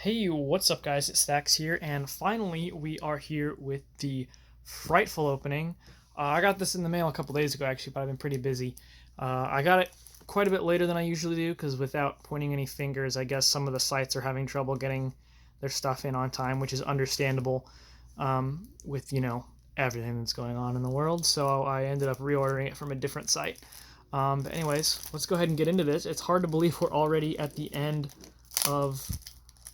Hey, what's up, guys? It's Stacks here, and finally we are here with the Frightful opening. I got this in the mail a couple days ago, actually, but I've been pretty busy. I got it quite a bit later than I usually do, because without pointing any fingers, I guess some of the sites are having trouble getting their stuff in on time, which is understandable with, everything that's going on in the world. So I ended up reordering it from a different site. But anyways, let's go ahead and get into this. It's hard to believe we're already at the end of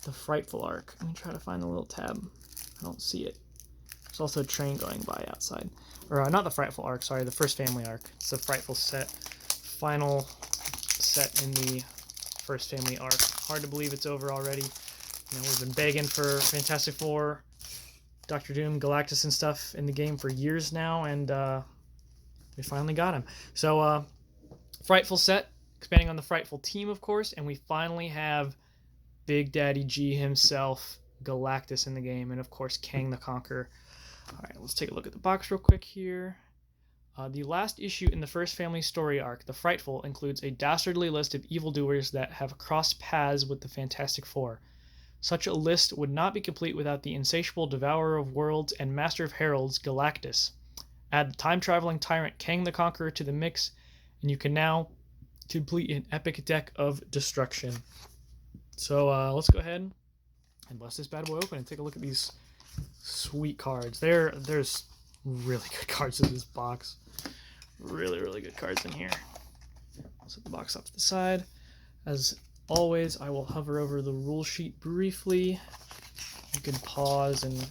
the Frightful arc. Let me try to find the little tab. I don't see it. There's also a train going by outside. Or not the Frightful arc, sorry, the first family arc. It's the Frightful set. Final set in the first family arc. Hard to believe it's over already. We've been begging for Fantastic Four, Doctor Doom, Galactus and stuff in the game for years now, and we finally got him. So, Frightful set, expanding on the Frightful team, of course, and we finally have Big Daddy G himself, Galactus, in the game, and of course Kang the Conqueror. Alright, let's take a look at the box real quick here. The last issue in the first family story arc, The Frightful, includes a dastardly list of evildoers that have crossed paths with the Fantastic Four. Such a list would not be complete without the insatiable devourer of worlds and master of heralds, Galactus. Add the time-traveling tyrant Kang the Conqueror to the mix, and you can now complete an epic deck of destruction. So let's go ahead and bust this bad boy open and take a look at these sweet cards. There's really good cards in this box. Really, really good cards in here. I'll set the box off to the side. As always, I will hover over the rule sheet briefly. You can pause and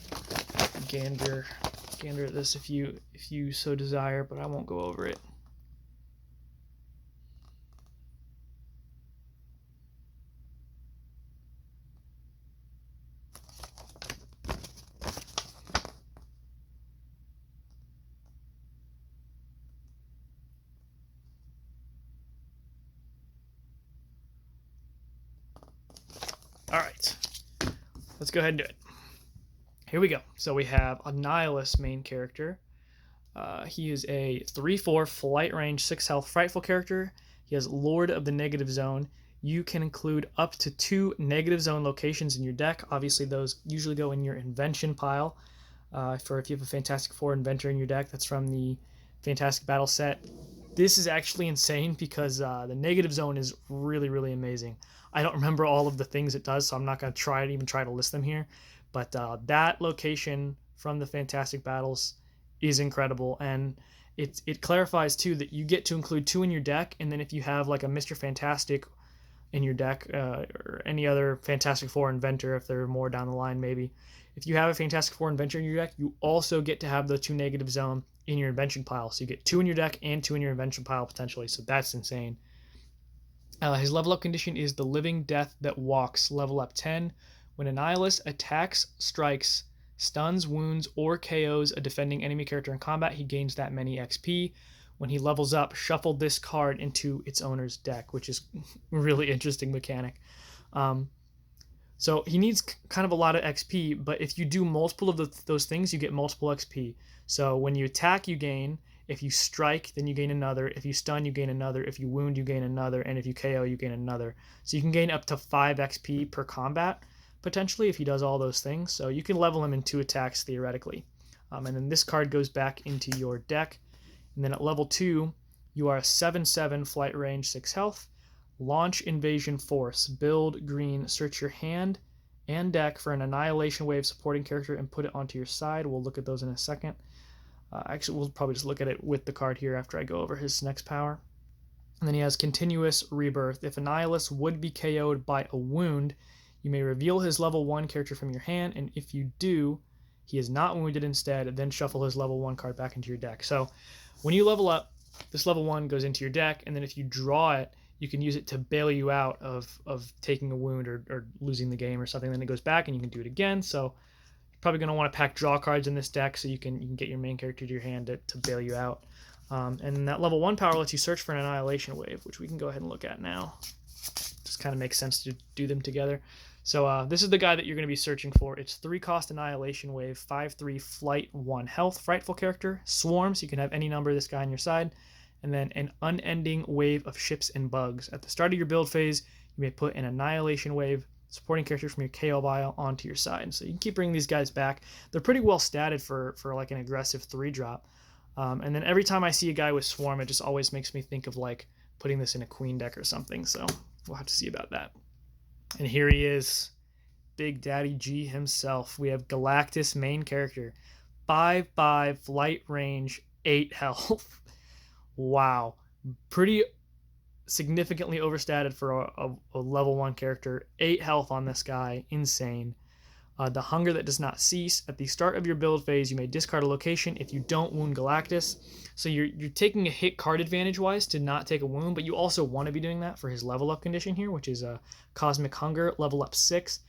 gander at this if you so desire, but I won't go over it. Alright, let's go ahead and do it. Here we go. So we have a Nihilist main character. He is a 3/4 flight range 6 health Frightful character. He has Lord of the Negative Zone. You can include up to 2 negative zone locations in your deck. Obviously those usually go in your invention pile. For if you have a Fantastic Four inventor in your deck, that's from the Fantastic Battle set. This is actually insane because the negative zone is really, really amazing. I don't remember all of the things it does, so I'm not going to even try to list them here. But that location from the Fantastic Battles is incredible, and it clarifies too that you get to include 2 in your deck, and then if you have like a Mr. Fantastic in your deck, or any other Fantastic Four inventor, if they're more down the line maybe, if you have a Fantastic Four inventor in your deck, you also get to have the 2 negative zone in your invention pile. So you get 2 in your deck and 2 in your invention pile potentially, so that's insane. His level up condition is the Living Death That Walks, level up 10. When a Nihilist attacks, strikes, stuns, wounds, or KOs a defending enemy character in combat, he gains that many XP. When he levels up, shuffle this card into its owner's deck, which is a really interesting mechanic. So he needs kind of a lot of XP, but if you do multiple of those things, you get multiple XP. So when you attack, you gain. If you strike, then you gain another. If you stun, you gain another. If you wound, you gain another. And if you KO, you gain another. So you can gain up to 5 XP per combat, potentially, if he does all those things. So you can level him in 2 attacks, theoretically. And then this card goes back into your deck. And then at level 2, you are a 7/7 flight range 6 health. Launch Invasion Force. Build green. Search your hand and deck for an Annihilation Wave supporting character and put it onto your side. We'll look at those in a second. Actually, we'll probably just look at it with the card here after I go over his next power. And then he has Continuous Rebirth. If a Nihilist would be KO'd by a wound, you may reveal his level 1 character from your hand, and if you do, he is not wounded instead, then shuffle his level 1 card back into your deck. So when you level up, this level 1 goes into your deck, and then if you draw it, you can use it to bail you out of taking a wound or losing the game or something. Then it goes back, and you can do it again. So you're probably going to want to pack draw cards in this deck so you can get your main character to your hand to bail you out. And that level 1 power lets you search for an Annihilation Wave, which we can go ahead and look at now. Just kind of makes sense to do them together. So this is the guy that you're going to be searching for. It's 3-cost Annihilation Wave, 5/3 flight, 1 health, Frightful character, swarms. You can have any number of this guy on your side. And then an unending wave of ships and bugs. At the start of your build phase, you may put an Annihilation Wave supporting character from your KO pile onto your side. So you can keep bringing these guys back. They're pretty well statted for like an aggressive 3-drop. And then every time I see a guy with Swarm, it just always makes me think of like putting this in a Queen deck or something. So we'll have to see about that. And here he is, Big Daddy G himself. We have Galactus, main character, 5/5 flight range, 8 health. Wow, pretty significantly overstated for a level 1 character. 8 health on this guy, insane. The hunger that does not cease. At the start of your build phase, you may discard a location if you don't wound Galactus. So you're taking a hit card advantage wise to not take a wound, but you also want to be doing that for his level up condition here, which is a Cosmic Hunger, level up 6.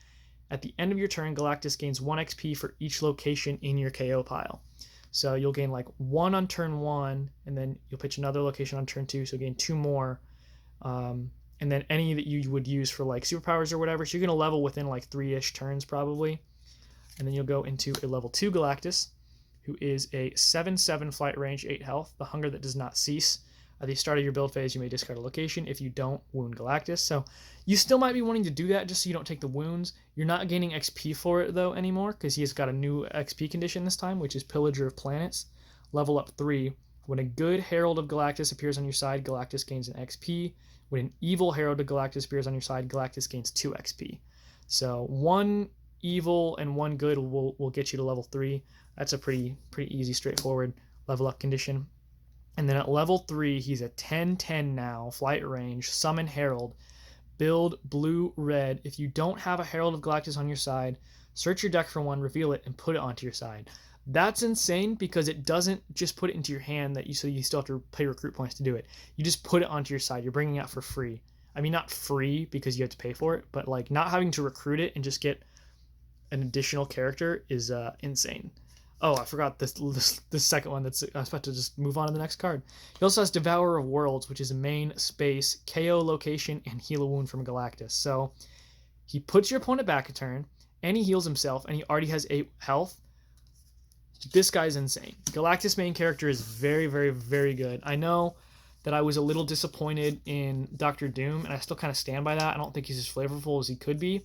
At the end of your turn, Galactus gains 1 XP for each location in your KO pile. So you'll gain like 1 on turn 1, and then you'll pitch another location on turn 2, so gain 2 more. And then any that you would use for like superpowers or whatever. So you're going to level within like 3-ish turns probably. And then you'll go into a level 2 Galactus, who is a 7/7 flight range, 8 health, the hunger that does not cease. At the start of your build phase, you may discard a location if you don't wound Galactus. So you still might be wanting to do that just so you don't take the wounds. You're not gaining XP for it though anymore, because he's got a new XP condition this time, which is Pillager of Planets, level up 3. When a good Herald of Galactus appears on your side, Galactus gains an XP. When an evil Herald of Galactus appears on your side, Galactus gains 2 XP. So 1 evil and 1 good will get you to level 3. That's a pretty easy, straightforward level up condition. And then at level 3, he's a 10/10 now, flight range, summon Herald, build blue-red. If you don't have a Herald of Galactus on your side, search your deck for one, reveal it, and put it onto your side. That's insane because it doesn't just put it into your hand so you still have to pay recruit points to do it. You just put it onto your side. You're bringing it out for free. I mean, not free because you have to pay for it, but like not having to recruit it and just get an additional character is insane. Oh, I forgot this second one. I was about to just move on to the next card. He also has Devourer of Worlds, which is a main space, KO location, and heal a wound from Galactus. So he puts your opponent back a turn, and he heals himself, and he already has 8 health. This guy's insane. Galactus main character is very, very, very good. I know that I was a little disappointed in Dr. Doom, and I still kind of stand by that. I don't think he's as flavorful as he could be.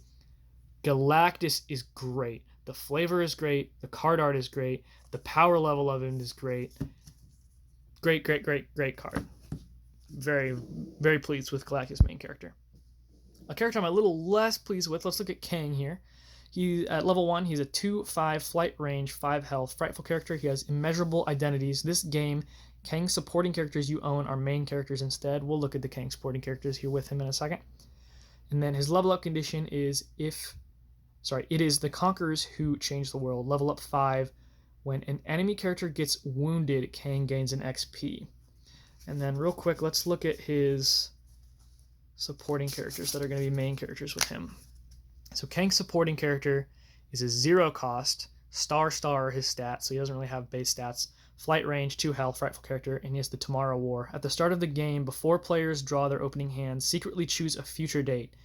Galactus is great. The flavor is great. The card art is great. The power level of him is great. Great, great, great, great card. Very, very pleased with Galactus main character. A character I'm a little less pleased with. Let's look at Kang here. He at level 1, he's a 2/5 flight range, 5 health, frightful character. He has immeasurable identities. This game, Kang supporting characters you own are main characters instead. We'll look at the Kang supporting characters here with him in a second. And then his level up condition is it is the Conquerors who change the world. Level up 5. When an enemy character gets wounded, Kang gains an XP. And then real quick, let's look at his supporting characters that are going to be main characters with him. So Kang's supporting character is a 0 cost, star his stats, so he doesn't really have base stats. Flight range, 2 health, frightful character, and he has the Tomorrow War. At the start of the game, before players draw their opening hand, secretly choose a future date.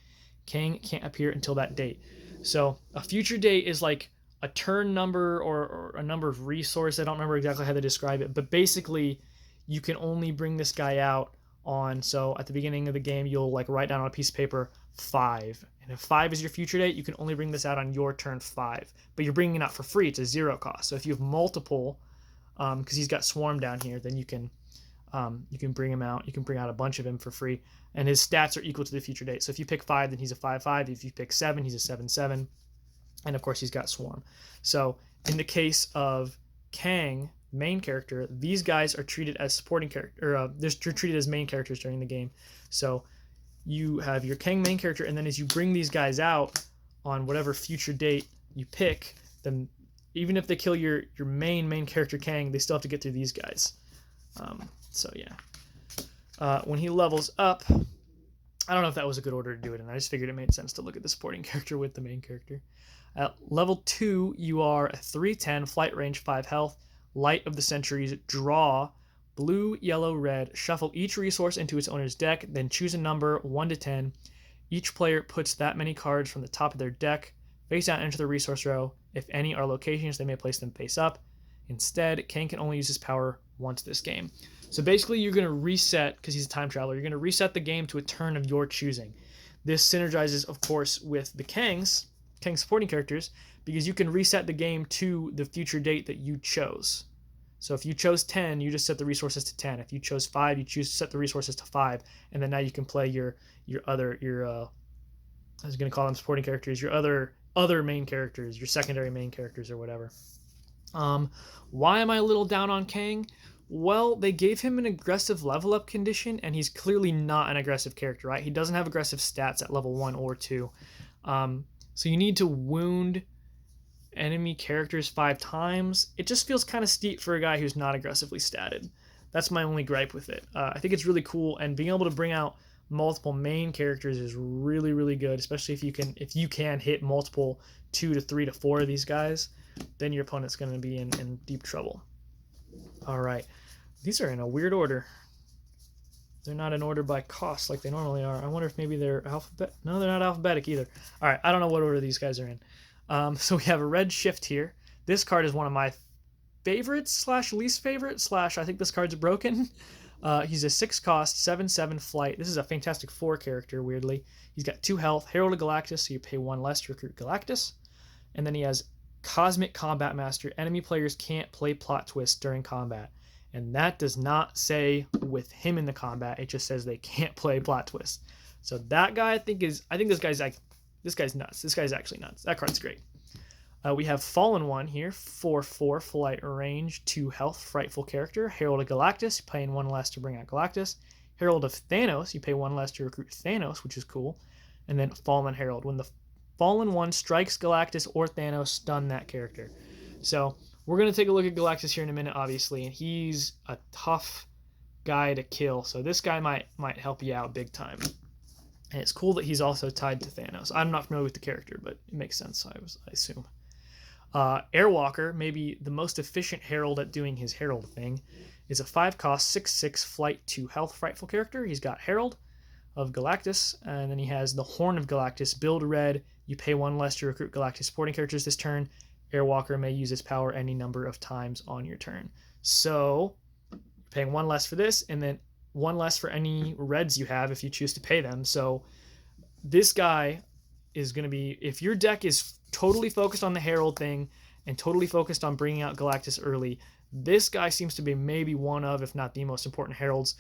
Kang can't appear until that date. So a future date is like a turn number or a number of resource. I don't remember exactly how to describe it, but basically you can only bring this guy out on, so at the beginning of the game, you'll like write down on a piece of paper 5. And if 5 is your future date, you can only bring this out on your turn 5. But you're bringing it out for free. It's a 0 cost. So if you have multiple, because he's got Swarm down here, then you can bring him out. You can bring out a bunch of him for free. And his stats are equal to the future date. So if you pick 5, then he's a 5/5. If you pick 7, he's a 7/7. And of course, he's got Swarm. So in the case of Kang, main character, these guys are treated as supporting character, or they're treated as main characters during the game. So you have your Kang main character, and then as you bring these guys out on whatever future date you pick, then even if they kill your main character Kang, they still have to get through these guys. So yeah. When he levels up, I don't know if that was a good order to do it in. I just figured it made sense to look at the supporting character with the main character. At level 2, you are a 3/10, flight range, 5 health, Light of the Centuries, draw, blue, yellow, red, shuffle each resource into its owner's deck, then choose a number 1 to 10. Each player puts that many cards from the top of their deck face down into the resource row. If any are locations, they may place them face up. Instead, Kang can only use his power once this game. So basically, you're going to reset, because he's a time traveler, you're going to reset the game to a turn of your choosing. This synergizes, of course, with the Kang supporting characters, because you can reset the game to the future date that you chose. So if you chose 10, you just set the resources to 10. If you chose 5, you choose to set the resources to 5, and then now you can play your I was going to call them supporting characters, your other main characters, your secondary main characters or whatever. Why am I a little down on Kang? Well, they gave him an aggressive level up condition, and he's clearly not an aggressive character, right? He doesn't have aggressive stats at level 1 or 2. So you need to wound enemy characters 5 times. It just feels kind of steep for a guy who's not aggressively statted. That's my only gripe with it. I think it's really cool, and being able to bring out multiple main characters is really, really good, especially if you can hit multiple 2 to 3 to 4 of these guys, then your opponent's going to be in deep trouble. All right, these are in a weird order. They're not in order by cost like they normally are. I wonder if maybe they're No, they're not alphabetic either. All right, I don't know what order these guys are in. So we have a red shift here. This card is one of my favorites / least favorite / I think this card's broken. He's a 6 cost, 7/7 flight. This is a Fantastic Four character, weirdly. He's got 2 health, Herald of Galactus, so you pay 1 less to recruit Galactus. And then he has Cosmic Combat Master. Enemy players can't play plot twists during combat. And that does not say with him in the combat. It just says they can't play plot twists. So that guy, I think this guy's nuts. This guy's actually nuts. That card's great. We have Fallen One here, 4/4 flight range, 2 health, Frightful character. Herald of Galactus, paying 1 less to bring out Galactus. Herald of Thanos, you pay 1 less to recruit Thanos, which is cool. And then Fallen Herald. When the Fallen One strikes Galactus or Thanos, stun that character. So we're going to take a look at Galactus here in a minute, obviously, and he's a tough guy to kill. So this guy might help you out big time. And it's cool that he's also tied to Thanos. I'm not familiar with the character, but it makes sense, I assume. Airwalker, maybe the most efficient Herald at doing his Herald thing, is a 5 cost, 6/6 flight, 2 health, Frightful character. He's got Herald of Galactus, and then he has the Horn of Galactus. Build red, you pay 1 less to recruit Galactus supporting characters this turn. Airwalker may use its power any number of times on your turn. So you're paying 1 less for this, and then 1 less for any reds you have if you choose to pay them. So this guy is going to be, if your deck is totally focused on the Herald thing and totally focused on bringing out Galactus early, this guy seems to be maybe one of, if not the most important Heralds,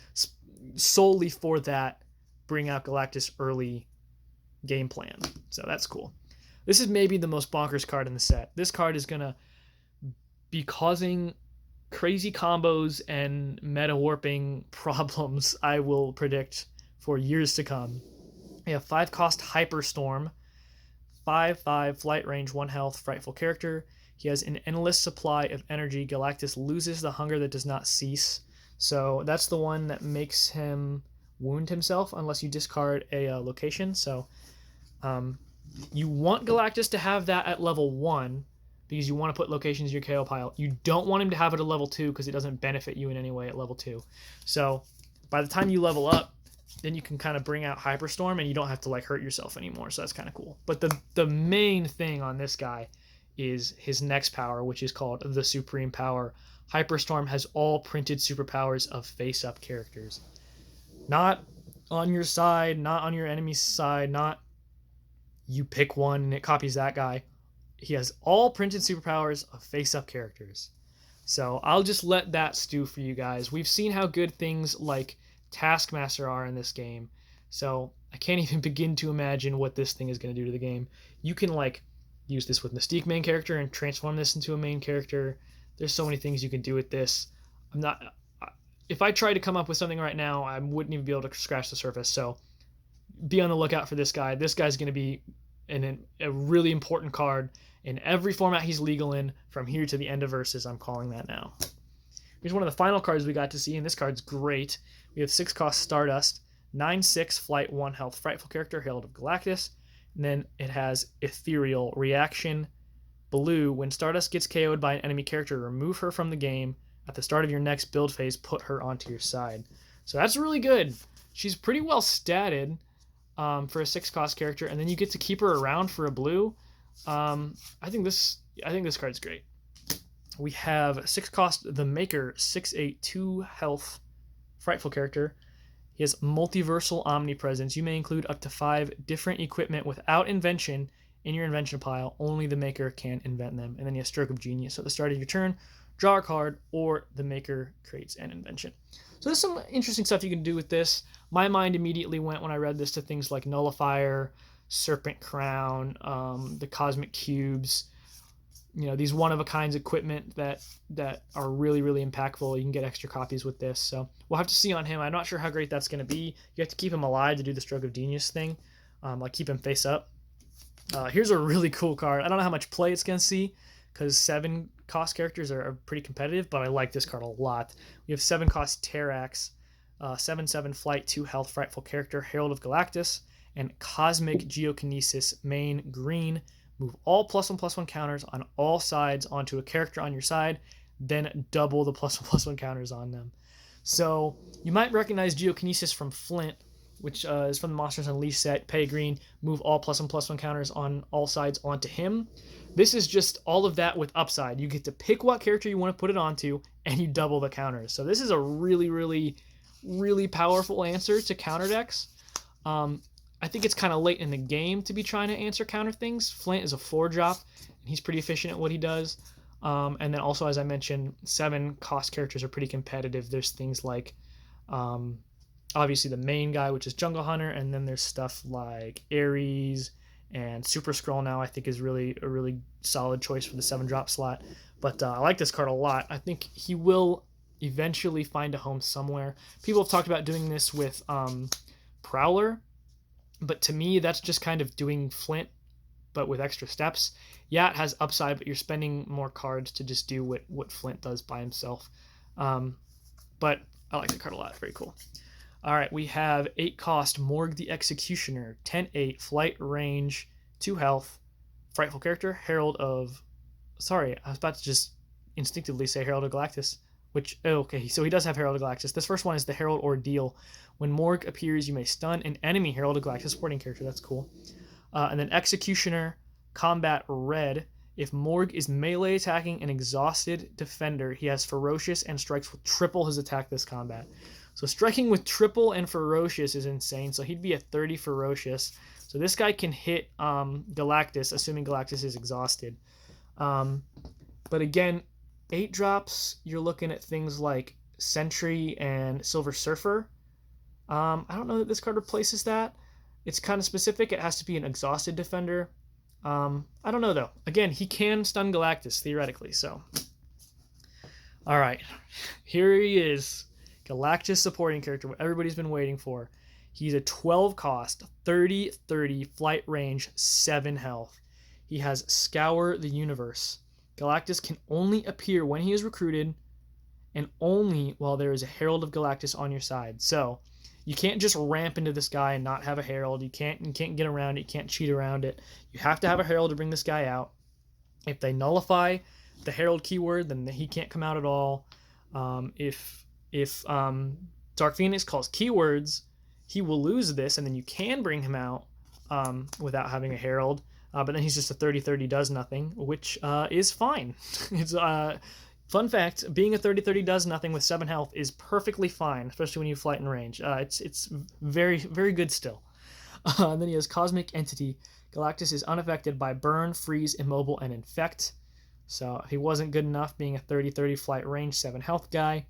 solely for that bring out Galactus early game plan. So that's cool. This is maybe the most bonkers card in the set. This card is going to be causing crazy combos and meta warping problems, I will predict, for years to come. We have 5 cost Hyperstorm, 5/5 flight range, 1 health, Frightful character. He has an endless supply of energy. Galactus loses the hunger that does not cease. So that's the one that makes him wound himself unless you discard a location. So you want Galactus to have that at level 1 because you want to put locations in your KO pile. You don't want him to have it at level 2 because it doesn't benefit you in any way at level 2. So by the time you level up, then you can kind of bring out Hyperstorm and you don't have to hurt yourself anymore. So that's kind of cool. But the main thing on this guy is his next power, which is called the Supreme Power. Hyperstorm has all printed superpowers of face-up characters. Not on your side, not on your enemy's side, not you pick one and it copies that guy. He has all printed superpowers of face-up characters. So I'll just let that stew for you guys. We've seen how good things like Taskmaster are in this game. So I can't even begin to imagine what this thing is going to do to the game. You can use this with Mystique main character and transform this into a main character. There's so many things you can do with this. If I tried to come up with something right now, I wouldn't even be able to scratch the surface. So be on the lookout for this guy. This guy's going to be a really important card in every format he's legal in from here to the end of Versus. I'm calling that now. Here's one of the final cards we got to see, and this card's great. We have 6 cost Stardust, 9/6 flight, 1 health, Frightful character, Herald of Galactus. And then it has Ethereal reaction blue. When Stardust gets KO'd by an enemy character, remove her from the game. At the start of your next build phase, put her onto your side. So that's really good. She's pretty well statted for a 6 cost character, and then you get to keep her around for a blue. I think this card's great. We have 6 cost The Maker, 6/8 2 health, Frightful character. He has multiversal omnipresence. You may include up to 5 different equipment without invention in your invention pile. Only the maker can invent them. And then he has Stroke of Genius. So at the start of your turn, draw a card, or the maker creates an invention. So there's some interesting stuff you can do with this. My mind immediately went, when I read this, to things like Nullifier, Serpent Crown, the Cosmic Cubes, these one-of-a-kinds equipment that are really, really impactful. You can get extra copies with this. So we'll have to see on him. I'm not sure how great that's going to be. You have to keep him alive to do the Stroke of Genius thing, like keep him face up. Here's a really cool card. I don't know how much play it's going to see, because 7 cost characters are pretty competitive, but I like this card a lot. We have 7 cost Terax, 7/7 flight, 2 health, Frightful character, Herald of Galactus, and Cosmic Geokinesis, main, green. Move all +1/+1 counters on all sides onto a character on your side, then double the +1/+1 counters on them. So you might recognize Geokinesis from Flint, which is from the Monsters Unleashed set. Pay green, move all +1/+1 counters on all sides onto him. This is just all of that with upside. You get to pick what character you want to put it onto, and you double the counters. So this is a really, really, really powerful answer to counter decks. I think it's kind of late in the game to be trying to answer counter things. Flint is a 4-drop, and he's pretty efficient at what he does. And then also, as I mentioned, 7 cost characters are pretty competitive. There's things like, obviously, the main guy, which is Jungle Hunter, and then there's stuff like Ares and Super Skrull now, I think, is really a really solid choice for the 7-drop slot. But I like this card a lot. I think he will eventually find a home somewhere. People have talked about doing this with Prowler, but to me, that's just kind of doing Flint, but with extra steps. Yeah, it has upside, but you're spending more cards to just do what Flint does by himself. But I like the card a lot. Very cool. All right, we have 8 cost Morg the Executioner, 10/8, flight, range, 2 health, Frightful character, Herald of... Sorry, I was about to just instinctively say Herald of Galactus, which... Okay, so he does have Herald of Galactus. This first one is the Herald Ordeal. When Morg appears, you may stun an enemy Herald of Galactus supporting character. That's cool. And then Executioner, combat, red. If Morg is melee attacking an exhausted defender, he has Ferocious and strikes with triple his attack this combat. So striking with triple and Ferocious is insane. So he'd be a 30 Ferocious. So this guy can hit Galactus, assuming Galactus is exhausted. But again, 8 drops, you're looking at things like Sentry and Silver Surfer. I don't know that this card replaces that. It's kind of specific. It has to be an exhausted defender. I don't know, though. Again, he can stun Galactus, theoretically. So, all right. Here he is. Galactus supporting character, what everybody's been waiting for. He's a 12 cost, 30/30, flight range, 7 health. He has Scour the Universe. Galactus can only appear when he is recruited and only while there is a Herald of Galactus on your side. So you can't just ramp into this guy and not have a Herald. You can't get around it. You can't cheat around it. You have to have a Herald to bring this guy out. If they nullify the Herald keyword, then he can't come out at all. If Dark Phoenix calls keywords, he will lose this, and then you can bring him out without having a Herald. But then he's just a 30/30 does nothing, which is fine. It's fun fact, being a 30/30 does nothing with 7 health is perfectly fine, especially when you flight and range. It's very, very good still. And then he has Cosmic Entity. Galactus is unaffected by Burn, Freeze, Immobile, and Infect. So if he wasn't good enough being a 30/30 flight range 7 health guy,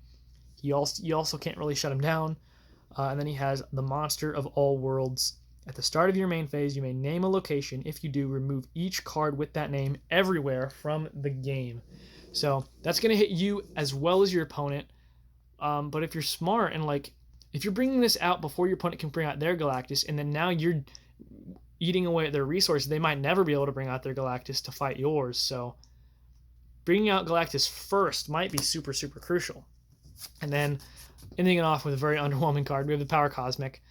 you also can't really shut him down. And then he has the Monster of All Worlds. At the start of your main phase, you may name a location. If you do, remove each card with that name everywhere from the game. So that's going to hit you as well as your opponent. But if you're smart and if you're bringing this out before your opponent can bring out their Galactus, and then now you're eating away at their resources, they might never be able to bring out their Galactus to fight yours. So bringing out Galactus first might be super, super crucial. And then ending it off with a very underwhelming card, we have the Power Cosmic.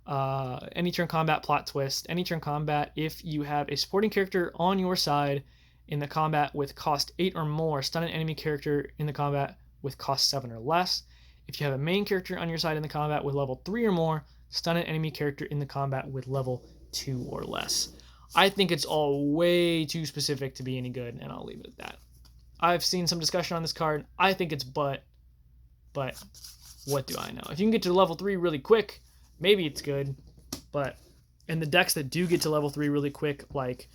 Any turn combat, plot twist. Any turn combat, if you have a supporting character on your side in the combat with cost 8 or more, stun an enemy character in the combat with cost 7 or less. If you have a main character on your side in the combat with level 3 or more, stun an enemy character in the combat with level 2 or less. I think it's all way too specific to be any good, and I'll leave it at that. I've seen some discussion on this card. I think it's but what do I know? If you can get to level 3 really quick, maybe it's good, but in the decks that do get to level 3 really quick, like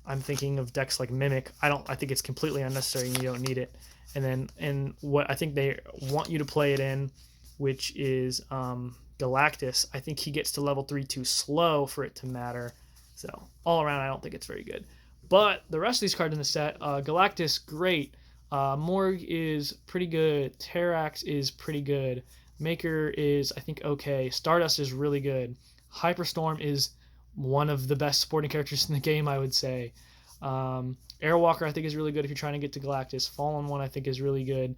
I'm thinking of decks like Mimic, I think it's completely unnecessary and you don't need it. And then in what I think they want you to play it in, which is Galactus, I think he gets to level 3 too slow for it to matter. So all around, I don't think it's very good. But the rest of these cards in the set, Galactus, great. Morg is pretty good. Terax is pretty good. Maker is, I think, okay. Stardust is really good. Hyperstorm is one of the best supporting characters in the game, I would say. Airwalker, I think, is really good if you're trying to get to Galactus. Fallen One, I think, is really good.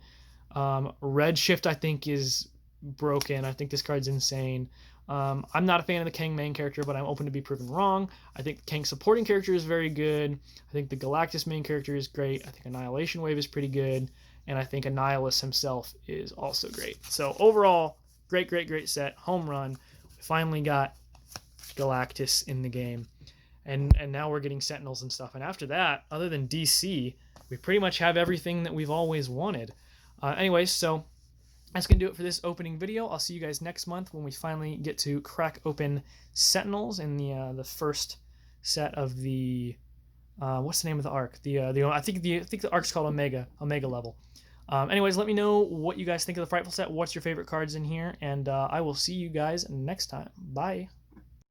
Redshift, I think, is broken. I think this card's insane. I'm not a fan of the Kang main character, but I'm open to be proven wrong. I think Kang's supporting character is very good. I think the Galactus main character is great. I think Annihilation Wave is pretty good. And I think a Nihilist himself is also great. So overall, great set. Home run. We finally got Galactus in the game. And now we're getting Sentinels and stuff. And after that, other than DC, we pretty much have everything that we've always wanted. Anyways, so that's going to do it for this opening video. I'll see you guys next month when we finally get to crack open Sentinels in the first set of the what's the name of the arc? I think the arc's called Omega level. Anyways, let me know what you guys think of the Frightful set. What's your favorite cards in here? And I will see you guys next time. Bye.